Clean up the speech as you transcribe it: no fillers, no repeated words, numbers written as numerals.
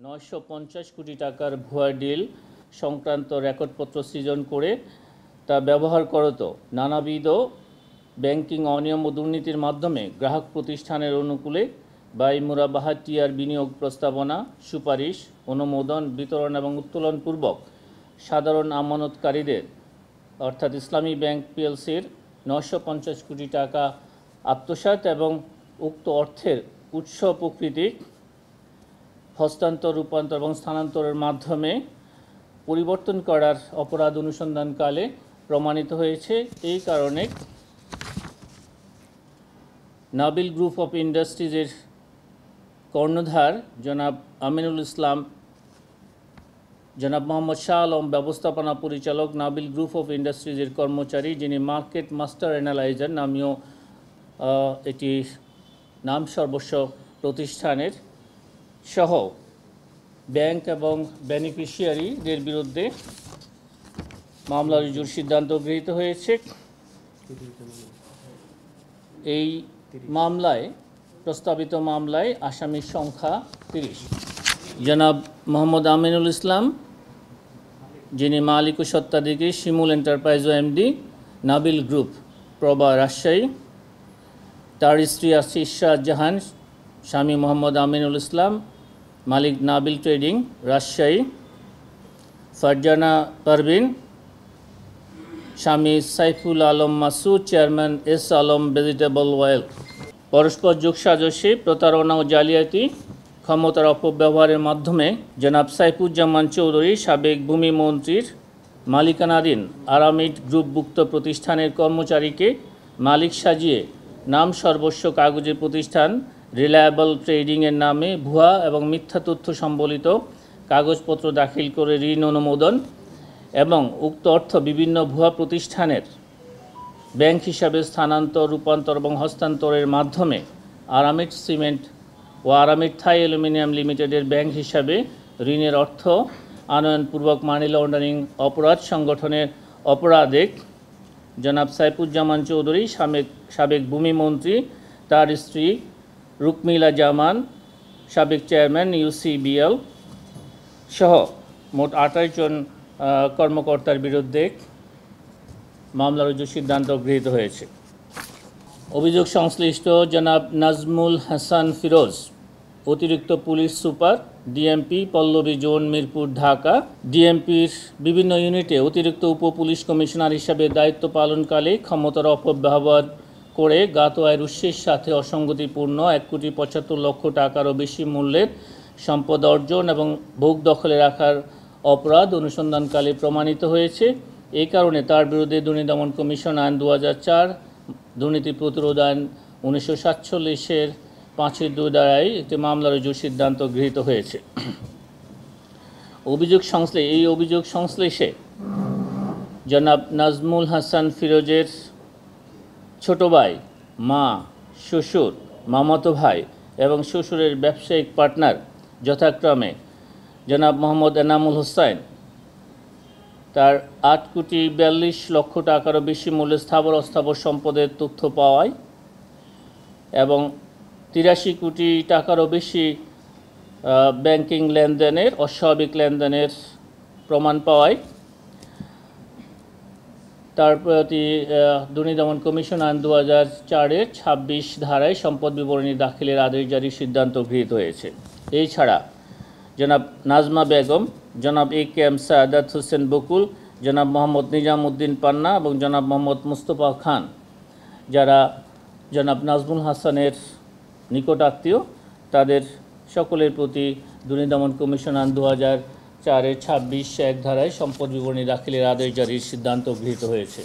950 কোটি টাকার ভুয়া ডিল সংক্রান্ত রেকর্ডপত্র সৃজন করে তা ব্যবহার করত নানাবিধ ব্যাংকিং অনিয়ম ও দুর্নীতির মাধ্যমে গ্রাহক প্রতিষ্ঠানের অনুকূলে মুরাবাহাত টিআর বিনিয়োগ প্রস্তাবনা, সুপারিশ, অনুমোদন, বিতরণ এবং উত্তোলনপূর্বক সাধারণ আমানতকারীদের অর্থাৎ ইসলামী ব্যাংক পিএলসির 950 কোটি টাকা আত্মসাৎ এবং উক্ত অর্থের উৎস প্রকৃতি হস্তান্তর, রূপান্তর এবং স্থানান্তরের মাধ্যমে পরিবর্তন করার অপরাধ অনুসন্ধানকালে প্রমাণিত হয়েছে। এই কারণে নাবিল গ্রুপ অফ ইন্ডাস্ট্রিজের কর্ণধার জনাব আমিনুল ইসলাম, জনাব মোহাম্মদ শাহ আলম ব্যবস্থাপনা পরিচালক, নাবিল গ্রুপ অফ ইন্ডাস্ট্রিজের কর্মচারী, যিনি মার্কেট মাস্টার অ্যানালাইজার নামীয় এটি নাম সর্বস্ব প্রতিষ্ঠানের সহ ব্যাংক এবং বেনিফিশিয়ারিদের বিরুদ্ধে মামলা রুজুর সিদ্ধান্ত গৃহীত হয়েছে। এই মামলায় প্রস্তাবিত মামলায় আসামির সংখ্যা 30। জনাব মোহাম্মদ আমিনুল ইসলাম, যিনি মালিক ও স্বত্বাধিকারী, শিমুল এন্টারপ্রাইজ ও এমডি, নাবিল গ্রুপ, প্রভা, রাজশাহী। তার স্ত্রী আছে ইশরাত জাহান, স্বামী মোহাম্মদ আমিনুল ইসলাম, মালিক নাবিল ট্রেডিং, রাজশাহী। ফারজানা পারভিন, স্বামী Saiful Alam Masud, chairman S Alam vegetable well. পরস্পর যোগসাজশে প্রতারণা ও জালিয়াতি ক্ষমতার অপব্যবহারের মাধ্যমে জনাব সাইফুজ্জামান চৌধুরী, সাবেক ভূমি মন্ত্রীর মালিকানাধীন আরামিড গ্রুপভুক্ত প্রতিষ্ঠানের কর্মচারীকে মালিক সাজিয়ে নাম সর্বস্ব কাগজে প্রতিষ্ঠান রিলায়েবল ট্রেডিংয়ের নামে ভুয়া এবং মিথ্যা তথ্য সম্বলিত কাগজপত্র দাখিল করে ঋণ অনুমোদন এবং উক্ত অর্থ বিভিন্ন ভুয়া প্রতিষ্ঠানের ব্যাংক হিসাবে স্থানান্তর, রূপান্তর এবং হস্তান্তরের মাধ্যমে আরামিড সিমেন্ট ও আরামিড থাই অ্যালুমিনিয়াম লিমিটেডের ব্যাংক হিসাবে ঋণের অর্থ আনয়নপূর্বক মানি লন্ডারিং অপরাধ সংগঠনের অপরাধে জনাব সাইফুজ্জামান চৌধুরী, সাবেক ভূমি মন্ত্রী, তার স্ত্রী রুকমিলা জামান, সাবেক চেয়ারম্যান ইউসিবিএল সহ মোট 28 জন কর্মকর্তার বিরুদ্ধে মামলা রুজুর সিদ্ধান্ত গৃহীত হয়েছে। অভিযোগ সংশ্লিষ্ট জনাব নাজমুল হাসান ফিরোজ, অতিরিক্ত police super, DMP, Pallabi zone, Mirpur, Dhaka. ডিএমপির বিভিন্ন ইউনিটে অতিরিক্ত উপ পুলিশ কমিশনার হিসাবে দায়িত্ব পালনকালে ক্ষমতার অপব্যবহার করে জ্ঞাত আয়ের উৎসের সাথে অসঙ্গতিপূর্ণ 1,75,00,000 টাকারও বেশি মূল্যের সম্পদ অর্জন এবং ভোগ দখলে রাখার অপরাধ অনুসন্ধানকালে প্রমাণিত হয়েছে। এই কারণে তার বিরুদ্ধে দুর্নীতি দমন কমিশন আইন 2004, দুর্নীতি প্রতিরোধ আইন 1947-এর 5-2 ধারায় একটি মামলা রুজুর সিদ্ধান্ত গৃহীত হয়েছে। এই অভিযোগ সংশ্লেষে জনাব নাজমুল হাসান ফিরোজের ছোট ভাই, মা, শ্বশুর, মামাতো ভাই এবং শ্বশুরের ব্যবসায়িক পার্টনার যথাক্রমে জনাব মোহাম্মদ এনামুল হোসাইন, তার 8,42,00,000 টাকারও বেশি মূল্যের স্থাবর অস্থাবর সম্পদের তথ্য পাওয়ায় এবং 83 কোটি টাকারও বেশি ব্যাংকিং লেনদেনের, অস্বাভাবিক লেনদেনের প্রমাণ পাওয়ায় তার প্রতি দুর্নীতি দমন কমিশন আইন 2004-এর 26 ধারায় সম্পদ বিবরণী দাখিলের আদেশ জারির সিদ্ধান্ত গৃহীত হয়েছে। এছাড়া জনাব নাজমা বেগম, জনাব এ.কে.এম. সাদাত হোসেন বকুল, জনাব মোহাম্মদ নিজামউদ্দিন পান্না এবং জনাব মোহাম্মদ মুস্তফা খান, যারা জনাব নাজমুল হাসানের নিকট আত্মীয়, তাদের সকলের প্রতি দুর্নীতি দমন কমিশন আইন 2004-এর 26(1) ধারায় সম্পদ বিবরণী দাখিলের আদেশ জারির সিদ্ধান্ত গৃহীত হয়েছে।